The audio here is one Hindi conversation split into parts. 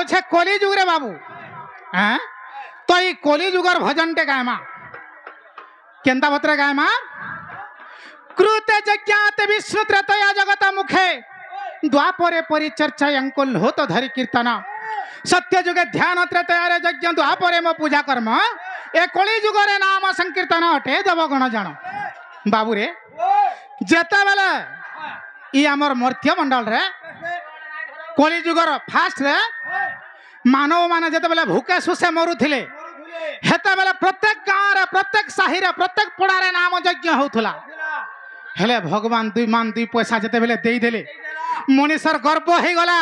হচ্ছে কলি যুগ রে বাবু। হ্যাঁ, তো এই কলি যুগর ভজনটে গায়মা কেনতা বতরে গায়মা। कृते जज्ञात विष्णु त्रतया जगत मुखे द्वापरे परिचर्चा अंकुल हो तो धरि कीर्तन सत्य जुगे ध्यान त्रतया रे यज्ञ द्वापरे मो पूजा कर्म ए कली जुगरे नाम संकीर्तन अटे देव गण जान बाबू रे। जेते बेले ई हमर मर्त्य मंडल रे कली जुगर फास्ट रे मानव माने जेते बेले भूखे सुसे मरुथिले हेते बेले प्रत्येक गाँव रे प्रत्येक साही रे प्रत्येक पड़ा रे नाम यज्ञ होथुला। हेले भगवान दुई मान दुई पैसा जेते बेले देई देले मनीषर गर्व हो गला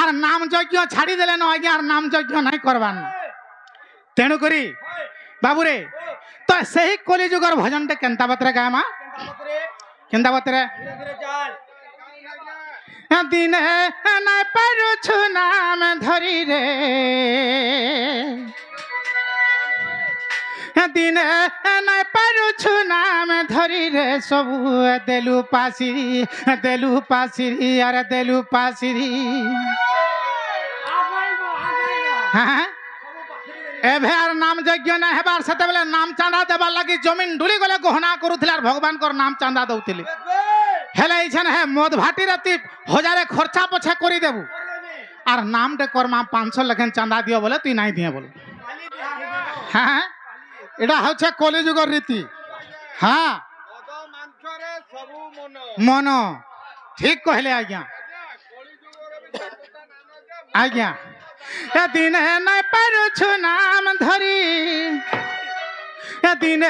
आर नाम यज्ञ छाड़ी देले न आज्ञा आर नाम यज्ञ नहीं करबान। तेणु करी बाबू रे तो सही कली जुगर भजन टे केनता बतरे गायमा केनता बतरे दिन न पारु छु नाम धरी रे दिन न पारु छु नाम धरी रे सबू देलु पासिरी अरे देलु पासिरी। हाँ एभे आर नाम यज्ञ न हेबार सेते बेले नाम चांदा देबार लागि जमीन डुली गले गहना करूथिले आर भगवान कर नाम चांदा दउथिले। हेले इछन है मद भाटी राती हजारे खर्चा पछे करी देबू आर नाम टे करमा 500 लखन चांदा दियो बोले तू नहीं दिए बोले। हाँ एटा होछे कली जुगर रीति। हाँ मन ठीक कहले आज्ञा आज्ञा दिन न पारु छु नाम धरी दिन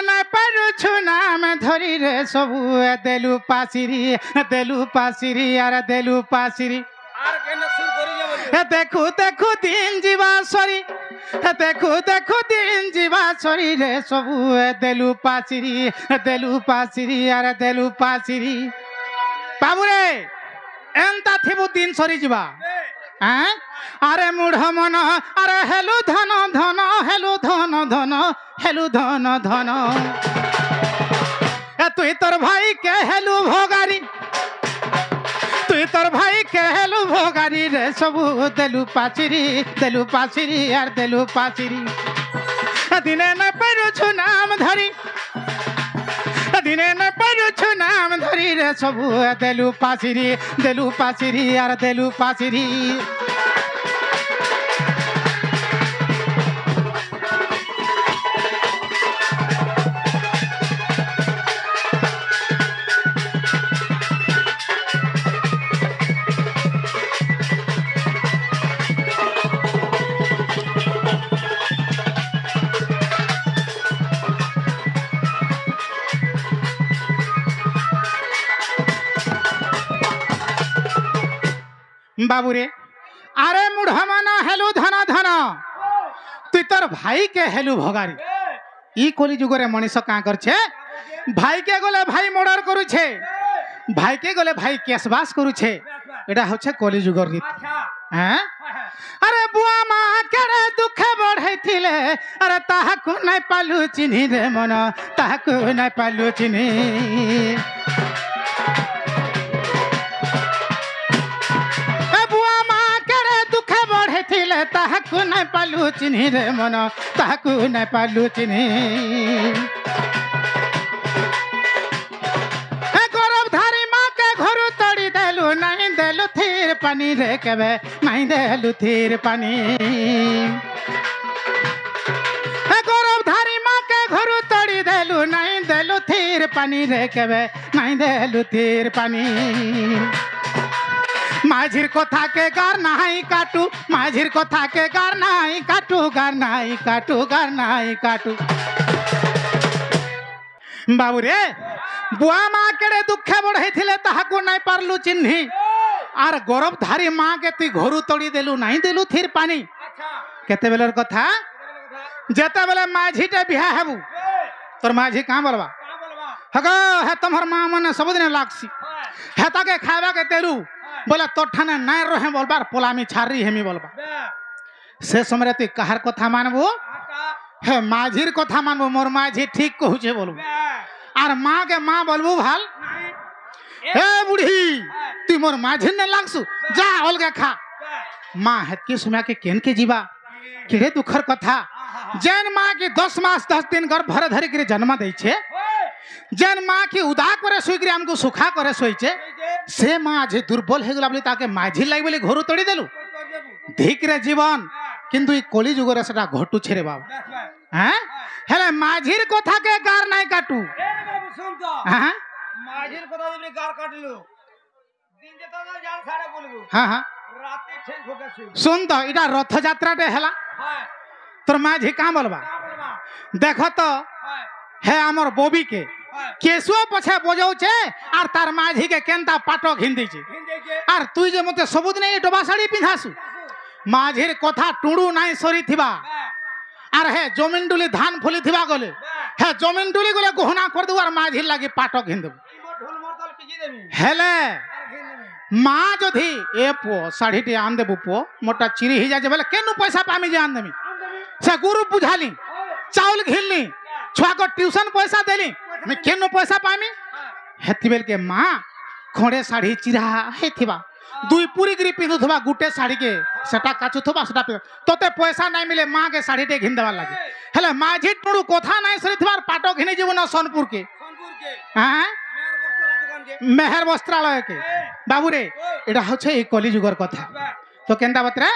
न पारु छु नाम धरी रे सबू देलु पासिरी अरे देलु पासिरी। देखु देखु दिन जीवा सरी देखु देखु दिन जीवा सरी रे सबू देलु पासिरी अरे देलु पासिरी। बाबू रे एंता थिबु दिन सरी जीवा हाँ अरे मूढ़ मन अरे हेलु धन धन हेलु धन धन हेलु धन धन तुई तोर भाई के हेलु भोगारी तुई तोर भाई के हेलु भोगारी रे सबू देलु पासिरी यार देलु पासिरी। दिने न पारु छु नाम धरी दिने न पारु छु नाम धरी रे सबू देलु पासिरी यार देलु पासिरी। बाबू रे अरे मूढ़ मन हेलु धन धन तुई तोर भाई के हेलु भोगारी। ई कली जुगरे मनीष का करछे भाई के गले भाई मर्डर करूछे भाई के गले भाई केसबास करूछे एटा होछे कली जुगर रीति। हैं अरे बुआ मां केरे दुख बढ़ैथिले अरे ताहाकु नै पालु चिन्ही रे मन ताहाकु नै पालु चिन्ही। ताहाकु नै पालु चिन्ही रे मन ताहाकु नै पालु चिन्ही। गौरव धारी माँ के घर तोड़ी देलु नहीं देलु थीर पानी रे केबे नहीं देलु थीर पानी। गौरव धारी माँ के घर तोड़ी देलु नहीं देलु थीर पानी रे केबे नहीं देलु थीर पानी। माझिर कथा के गार नहीं काटू माझिर कथा के गार नहीं काटू बाबू रे बुआ माँ केड़े दुखे बढ़े ताहाकु नहीं पारलु चिन्ही आर गौरव धारी माँ के तुई घरू तोड़ी देलु नहीं देलु थीर पानी। केते बेलर कथा जेते बेले माझी टे बिहा हेबू तोर माझी कहाँ बोलबा हगो हे तमहर माँ मने सबदिन लागसी हे ताके खावा के तेरू बोले तोर ठाने नाय रहे बोलबार पोलामी छारी हेमी बोलबा से समय तुई कहार कथा मानबू हे माझीर कथा मानबू मोर माझी ठीक कहूचे बोलबू आर माँ के माँ बोलबू भाल हे बुढ़ी तुई मोर माझी ने लागसु जा अलगे खा माँ हेतके समय के केन के जीवा किड़े दुखर कथा जैन माँ की 10 मास 10 दिन घर भर धरी कर जन्म दे जेन माँ की उदा करे शुई आमको सुखा करे शोचे से माँ आज दुर्बल हो गला ताके माझी लगे बोले घर तोड़ी देलु धिक रे जीवन किंतु ई कली जुगर सेटा घटू छे रे बाबा हैं हेले माझीर कथा के गार नहीं काटू हां माझीर कथा जब गार काटलु दिन जेता जान सारे बोलबो हां हां राते ठेक होके सुन तो इटा रथ यात्रा टे हला तोर माझी का बोलबा देखो तो है हमर बोबी के केसुआ पछे बजाउछे आर तार माझी के केनता पाटो घिंदी छे आर तुई जे मते सबुद नै डबा साड़ी पिंधासु माझीर कथा टुडू नाई सरी थिबा आर हे जमीन डुली धान फुली थिबा गले हे जमीन डुली गले गहना कर दउ आर माझीर लागि पाटो घिंदब ढोल मरतल पिजी देबी हेले मां जथि ए पो साड़ी टे आन देबु पो मोटा चिरी ही जाजे बोले केनु पैसा पामी जे आन देमी से गुरु बुझाली चावल घिलनी छुआ को ट्यूशन पैसा देली मैं केनु पैसा पामी हेति बेल के मां खोड़े साड़ी चिरा हे थिबा दुई पूरी गिरी पिंधु थबा गुटे साड़ी के सेटा काचु थबा सेटा तोते पैसा नहीं मिले मां के साड़ी टे घिन देवा लागे हेले माझी टुडू कथा नहीं सरी थबार पाटो घिने जीव न सोनपुर के हां मेहर वस्त्रालय के बाबू रे एटा होछे ई कली जुगर कथा तो केंदा बतरा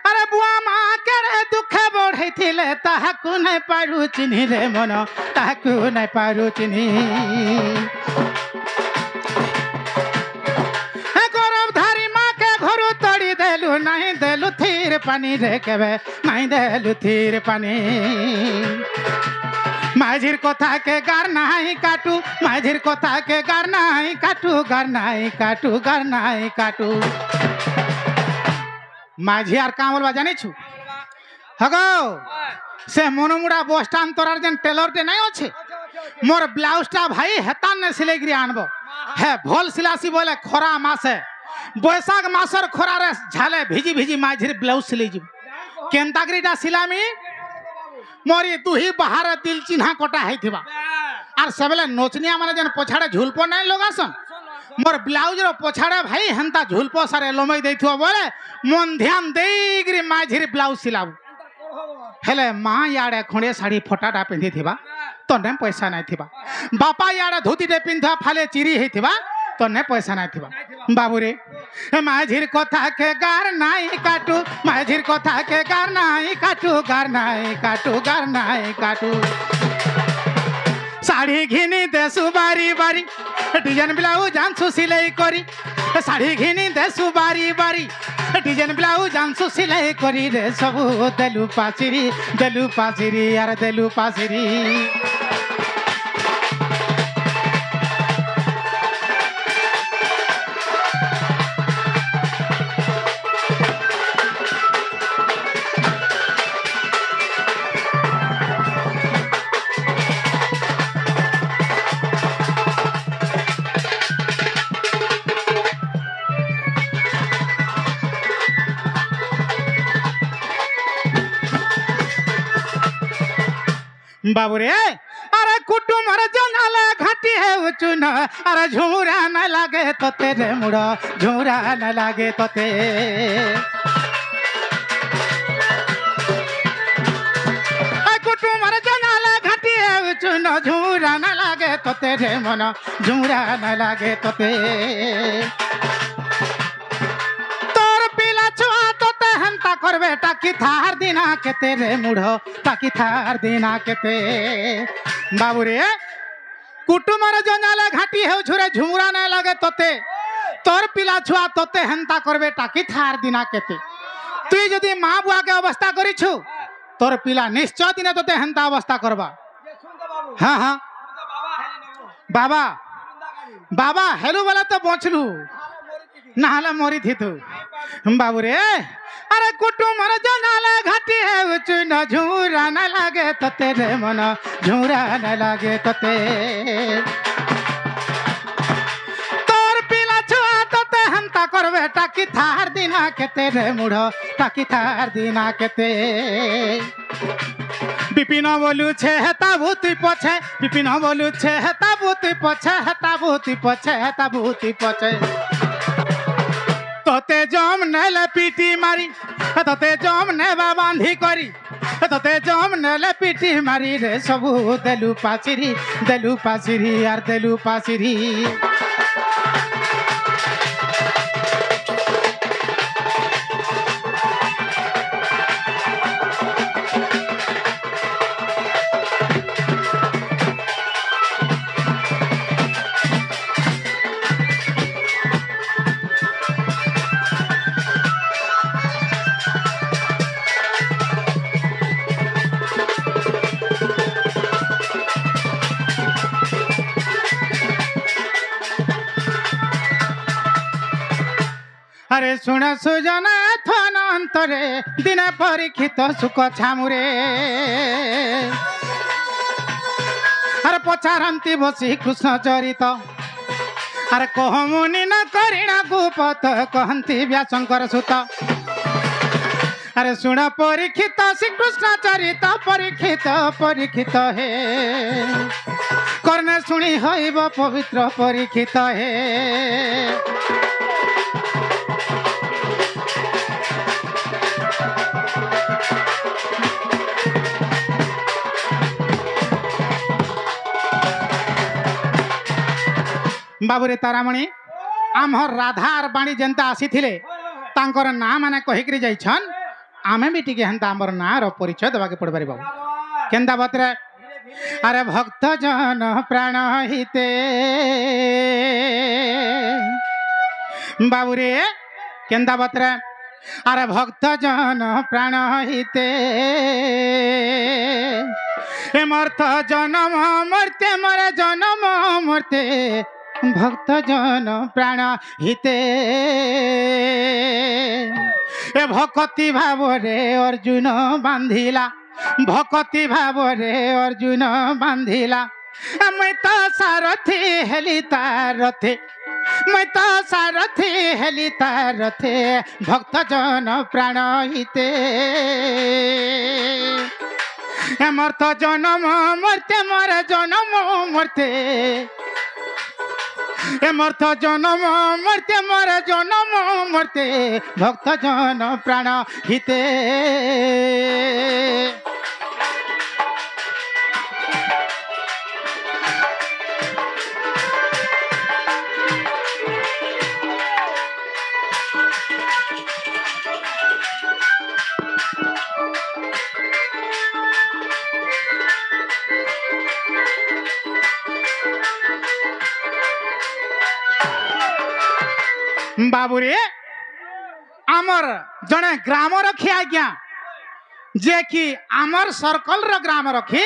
अरे बुआ मां करे दुख बढ़ै थिले ताहाकु नै पारु चिन्हि रे मन ताहाकु नै पारु चिन्हि हे गौरव धारी मां के घर तोड़ी देलु नहीं देलु थीर पानी रे केबे नहीं देलु थीर पानी माझीर कथा के गार नहीं काटू माझीर कथा के गार नहीं काटू गार नहीं काटू गार नहीं काटू माझी आर का बोलबा जाने छु हगो से मनमुड़ा बस स्टैंड तोरार जन टेलर टे नहीं अच्छे मोर ब्लाउज टा भाई हेतान ने सिलाई गिरी आनबो हे भोल सिलासी बोले खरा मासे बैसाख मासर खरा रे झाले भिजी भिजी माझीर ब्लाउज सिलाई जिब केंतागरीटा सिलामी मोरी तू ही बाहर दिल चिन्हा कोटा है थिबा आर सबले नोचनिया माने जन पछाड़े झुलपो नहीं लगासन मोर ब्लाउज रो पछाड़े भाई हंता झुलपो सारे लोमई देथियो बोले मन ध्यान देगिरी माझीर ब्लाउज सिलाबू हेले मां याडे खंडे साड़ी फटाटा पिंधि थिबा तो ने पैसा नहीं थिबा बापा याडे धोती टे पिंधा फाले चिरी हे थिबा तो ने पैसा नहीं थिबा बाबू रे माझीर कथा के गार नहीं काटू माझीर कथा के गार नहीं काटू गार नहीं काटू गार नहीं काटू साड़ी घिनी देसु बारी बारी डिजाइन ब्लाउज जानसु सिलाई करी साड़ी घिनी देसु बारी बारी डिजाइन ब्लाउज जानसु सिलाई करी रे सबु देलु पासिरी यार देलु पासिरी बाबू रे अरे कुटुम जंगल घाटी है उचुन अरे झूरा न लागे तो तेरे मुड़ा झूरा न लागे तो ते कुटुम जंगल घाटी है उचुन झूरा न लागे तो तेरे मन झूरा न लागे तो ते हंता करबे टाकी थार दिना केते रे मुढ़ो टाकी थार दिना केते बाबू रे कुटुमर जंजाले घाटी हेउ छुरे झुमुरा न लगे तोते तोर पिला छुआ तोते हंता करबे टाकी थार दिना केते तुई जदी मां बुआ के अवस्था करी छु तोर पिला निश्चय दिने तोते हंता अवस्था करबा हां हां बाबा बाबा हेलु वाला तो बचलू नाला मोरी थी तू बाबू रे अरे कुटुमर जंगले घाटी है चुन झूरा न लागे तो तेरे मन झूरा न लागे तो ते तोर पिला छुआ तो ते हंता करबे टाकी थार दिना के तेरे मुढ़ो टाकी थार दिना के ते विपिन बोलू छे ताबूती पछे विपिन बोलू छे ताबूती पछे ताबूती पछे ताबूती पछे তোতে জম নেলে পিটি মারি তোতে জম নেবা বাঁধি করি তোতে জম নেলে পিটি মারি রে সবু দেলু পাচিরি আর দেলু পাচিরি আরে শুণ সুজন থন অন্তরে দিনে পরীক্ষিত সুখ ছামুরে আরে পচারন্তি বসি কৃষ্ণ চরিত আরে কহমুনি ন করিণা গুপত কহন্তি ব্যাসঙ্কর সুত আরে শুণ পরীক্ষিত শ্রীকৃষ্ণ চরিত পরীক্ষিত হে কর্ণে শুনি হইব পবিত্র পরীক্ষিত হে बाबूरे तारामणि आमर राधार बाणी जेनता आसीथिले तांकर ना माने कहिकरी जाइछन आमे भी टिके हंता आमर ना रो परिचय देबाके पड़बारी बाबू केंदा बतरे अरे भक्त जन प्राण हिते बाबूरे केंदा बतरे अरे भक्त जन प्राण हिते मर्थ जन्म मर्ते मर जन्म मर्ते भक्त जन प्राण हिते ए भक्ति भाव रे अर्जुन बांधिला भक्ति भाव रे अर्जुन बांधिला मैं तो सारथी हेली तारथे मैं तो सारथी हेली तारथे भक्त जन प्राण हिते मर्त जन्म मर्ते मर जन्म मर्ते मर्त जन्म मर्ते मर जन्म मर्ते भक्त जन प्राण हिते बाबूरे आमर जड़े ग्राम रखी आज्ञा जे कि आमर सर्कल रो ग्राम रखी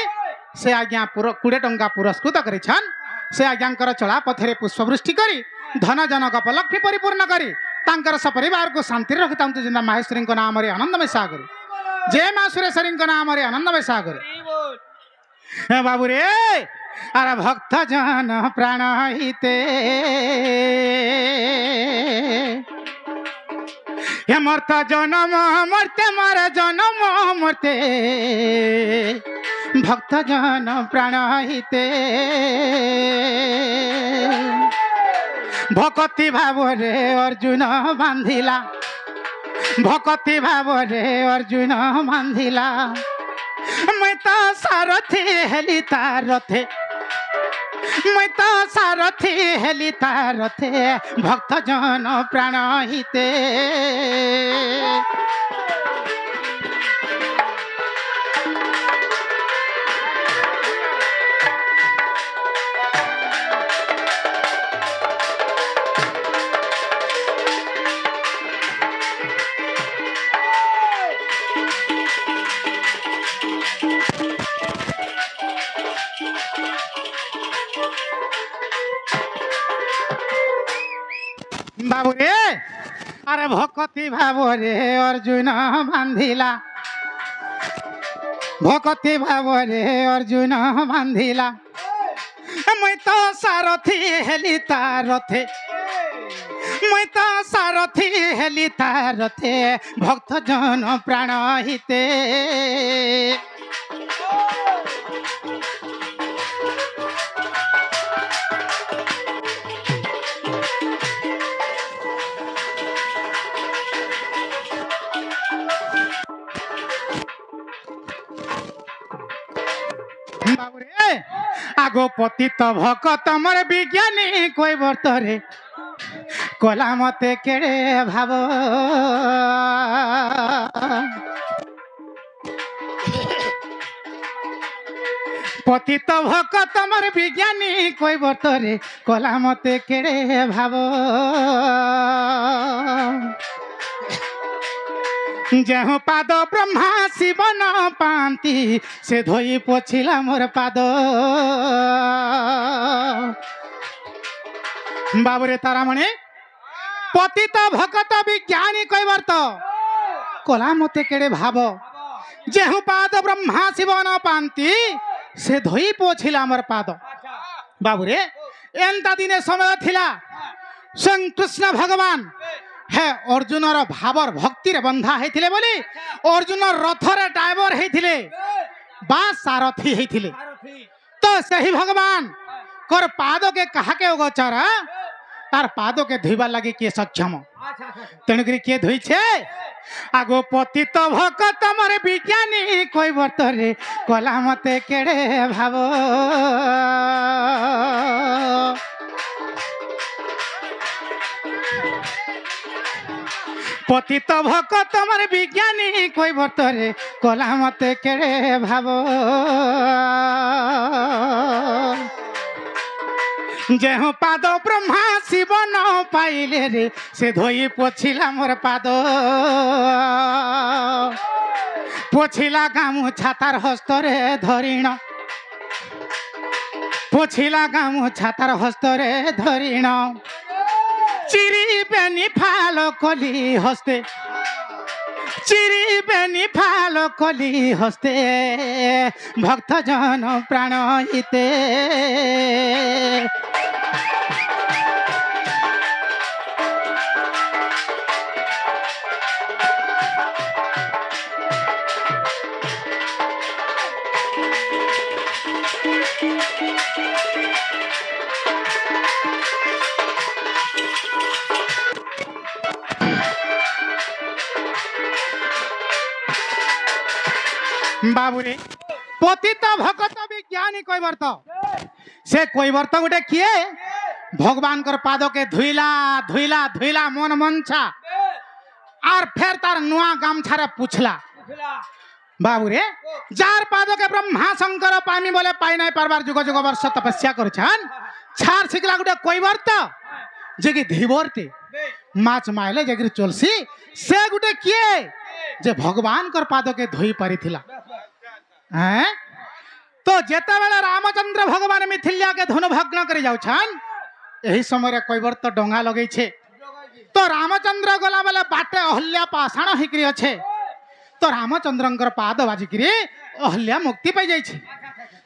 से आज्ञा 20 टंका पुरस्कृत करिछन से आज्ञांकर चला पथरे पुष्पवृष्टि करी धन जनक उपलब्धि परिपूर्ण करी तांकर सपरिवार को शांति रखितांतु जिंदा माहेश्वरी को नाम रे आनंदमय सागर जय मां सुरेश्वरी को नाम रे आनंदमय सागर हे बाबूरे अरे भक्त जन प्राण हिते हे मर्त जन्म मर्ते मर जन्म मर्ते भक्त जन प्राण हिते भक्ति भाव रे अर्जुन बांधिला भक्ति भाव रे अर्जुन बांधिला मैं तो सारथी हेली तारथे मैं तो सारथी हेली तारथे भक्त जन प्राण हिते बाबूरे अरे भक्ति भाव रे अर्जुन बांधिला भक्ति भाव रे अर्जुन बांधिला मैं तो सारथी हेली तारथे मैं तो सारथी हेली तारथे भक्त जन प्राण हिते বাবুরে আগো পতিত ভকত মোর বিজ্ঞানী কই বর্তরে কলা মতে কেড়ে ভাব পতিত ভকত মোর বিজ্ঞানী কই বর্তরে কলা মতে কেড়ে ভাব যেহু পাদ ব্রহ্মা শিব ন পান্তি সে ধোই পোছিলা মোর পাদ বাবুরে তারামণি পতিত ভকত বিজ্ঞানী কৈবর্ত কলা মতে কেড়ে ভাব যেহু পাদ ব্রহ্মা শিব ন পান্তি সে ধোই পোছিলা মোর পাদ বাবুরে এন্তা দিনে সময় থিলা স্বয়ং কৃষ্ণ ভগবান হে অর্জুনর ভাবর ভক্তিরে বন্ধা হয়েছিলে বলি অর্জুনর রথরে ড্রাইভর হয়েছিলে বা সারথী হয়েছিলে তো সেই ভগবান কর পাদকে কাহাকে অগোচরা তার পাদকে ধুইবার লাগি কিଏ সক্ষম তেণুকরি কিଏ ধুইছে আগো পতিত ভকত মোর বিজ্ঞানী কৈবর্তরে কলা মতে কেড়ে ভাব পতিত ভকত মোর বিজ্ঞানী কৈবর্তরে কলা মতে কেড়ে ভাব যেহু পাদ ব্রহ্মা শিব ন পাইলে রে সে ধোই পোছিলা মোর পাদ পোছিলা গামুছা তার হস্তরে ধরিণ পোছিলা গামুছা তার হস্তরে ধরিণ চিরিবেনি ফাল কলি হস্তে চিরিবেনি ফাল কলি হস্তে ভক্ত জন প্রাণ হিতে বাবুরে পতিত ভকত বিজ্ঞানী কৈবর্ত সে কৈবর্ত গোটে কিয়ে ভগবানকর পাদকে ধুইলা ধুইলা ধুইলা মন মনছা আর ফের তার নুয়া গামছারে পুছলা বাবুরে যার পাদকে ব্রহ্মা শঙ্কর পামি বলে পাই নাই পারবার যুগ যুগ বর্ষ তপস্যা করছন ছাড় শিখলা গোটে কৈবর্ত যে কি ধীবরতে মাছ মাইলে যে চলছি সে গোটে কিয়ে যে ভগবানকর পাদকে ধুই পারিথিলা হ্যাঁ তো যেতেবেলে রামচন্দ্র ভগবান মিথিলিয়াকে ধনুভগ্ন করে যাচ্ছন এই সময় কৈবর্ত ডঙ্গা লগাইছে তো রামচন্দ্র গলা বেলে বাটে অহল্যা পাষাণ হইকি অছে তো রামচন্দ্রঙ্কর পাদ বাজিকি অহল্যা মুক্তি পাই যাইছে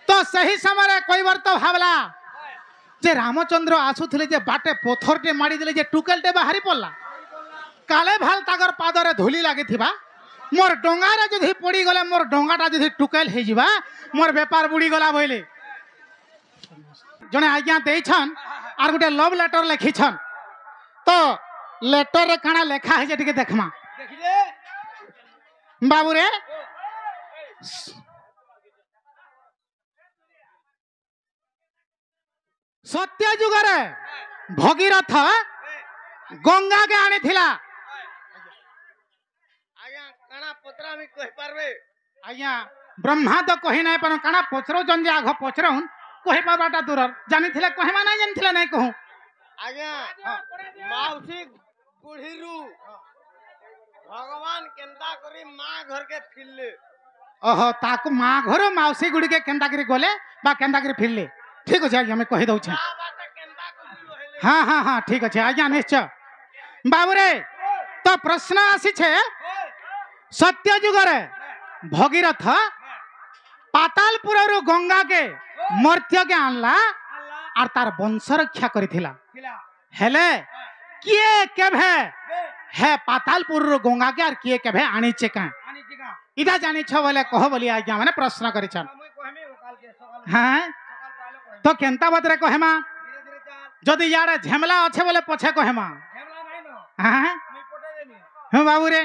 তো সেই সময় কৈবর্ত ভাবলা যে রামচন্দ্র আসুলে যে বাটে পথরটে মাড়ি দিলে যে টুকেলটে বাহারি পড়লা কালে ভাল তাগর পাদরে ধুলি লাগিথিবা মোর ডঙ্গারে যদি পড়ি গলে মোর ডঙ্গাটা যদি টুকেল হয়ে যা মোর বেপার বুড়ি গলা বইলে জনে আজ্ঞা দেইছন আর গোটে লভ লেটর লেখিছন তো লেটরে কাଣା লেখা হয়েছে টিকে দেখমা বাবুরে সত্য যুগরে ভগীরথ গঙ্গাকে আনিথিলা আজ্ঞা ব্রহ্মা তো কহি নাই পার কাଣା পচরৌছন যে আঘ পচরৌন কহি পারবাটা দূরর জানিଥିଲେ কহিমা নাই জানিଥିଲେ নাই কহু আজ্ঞা মাউসী গুড়িরু ভগবান কেন্তা করি মা ঘরকে ফিরলে ওহো তাকু মা ঘর মাউসী গুড়িকে কেন্তা করে গলে বা কেন্তা করে ফিরলে ঠিক আছে আজ্ঞা আমি কহি দউছে হ্যাঁ হ্যাঁ হ্যাঁ ঠিক আছে আজ্ঞা নিশ্চয় বাবুরে তো প্রশ্ন আসিছে সত্য যুগরে ভগীরথ পাতালপুরରୁ গঙ্গাকে মর্ত্যকে আনলা আর তার বংশ রক্ষা করিথিলা হেলে কিয়ে কেভে হে পাতালপুরରୁ গঙ্গাকে আর কিয়ে কেভে আনিছে কা ইটা জানিছ বলে কহ বলি আজ্ঞা মানে প্রশ্ন করিছন হ্যাঁ তো কেনতা বদরে কহেমা যদি ইয়াড়ে ঝেমলা আছে বলে পছে কহেমা হ্যাঁ হ্যাঁ বাবুরে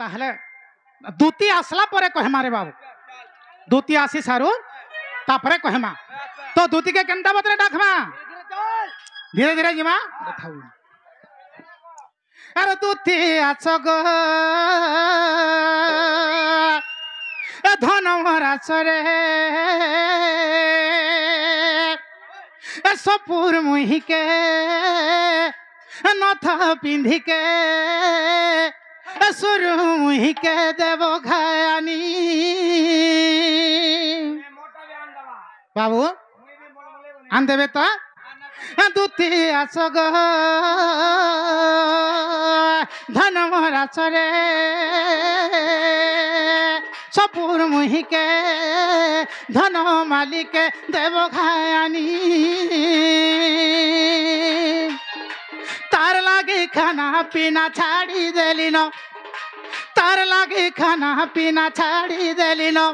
তাহলে দুতি আসলা পরে কহেমা রে বাবু দুতি আসি সারু तापरे कहमा तो दूती के केंता बतरे डाकमा धीरे धीरे जिमा बताऊ अरे दूती आछो गो ए धन मरा सरे ए सपुर मुही के नथ पिंधी के सुरु मुही के देव घायानी बाबू आन देवे तो दूती आसो गो धन मरा सरे सपुर मुही के धन मालिक देव घायानी तार लागे खाना पीना छाड़ी देली न तार लागे खाना पीना छाड़ी देली न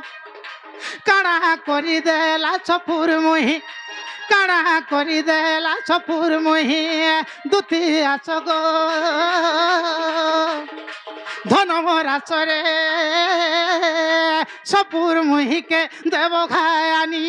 काड़ा करी देला सपुर मुही काड़ा करी देला सपुर मुही दूती आस गो धन मरा सरे सपुर मुही के देव घायानी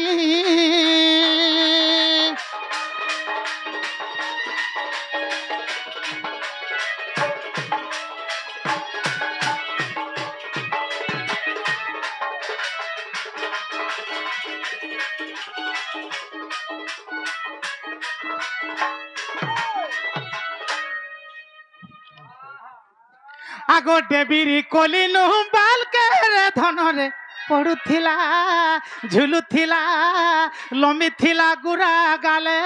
आगो डेबिरी कोलिनु बाल के रे धन रे पड़ुथिला झुलुथिला लमिथिला गुरा गाले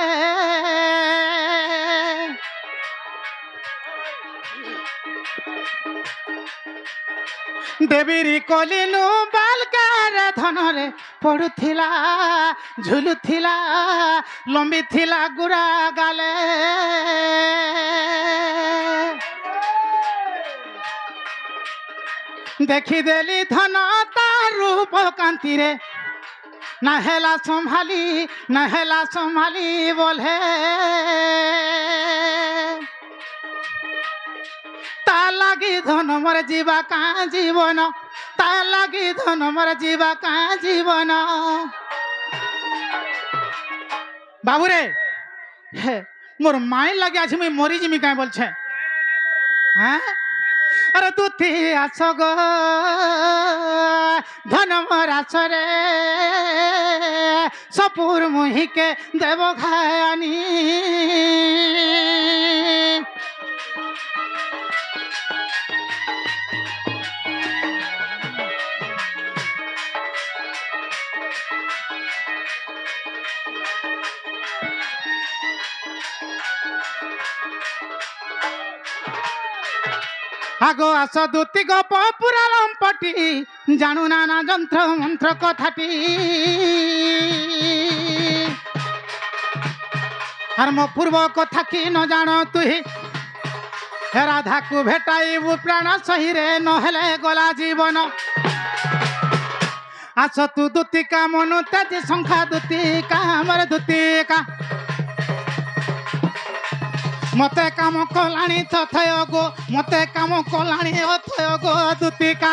डेबिरी कोलिनु बाल के रे धन रे पड़ुथिला झुलुथिला लमिथिला गुरा गाले देखी देली धन तार रूप कांति रे नहेला संभाली बोले ता लगी धन मोर जीवा का जीवन ता लगी धन मोर जीवा का जीवन बाबू रे मोर माई लगे आज मुई मरी जिमी क्या बोल छे हाँ अरे दूती आस गो धन मरा सरे सपुर मुही के देव घायानी आगो आस दूती गप पुरा लंपटी जानू नाना जंत्र मंत्र कथाटी आर मो पूर्व कथा कि न जान तुही राधा को भेटाइबू प्राण सही रे नहेले गला जीवन आस तू दूतिका मनु तेज संख्या दूतिका हमर दूतिका मते काम कलाणी तथय गो मते काम कलाणी अथय गो दूतिका